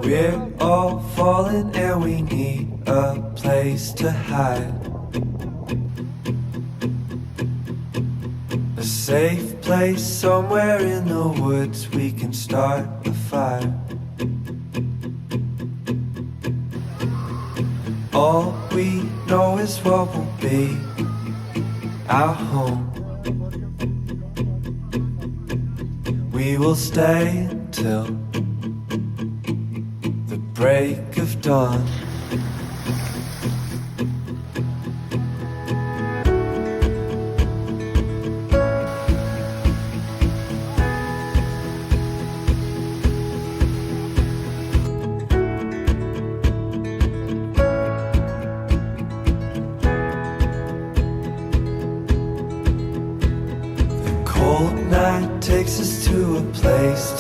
We're all falling and we need a place to hide. A safe place somewhere in the woods we can start a fire. All we know is what will be our home. We will stay until the break of dawn. The cold night takes us to a place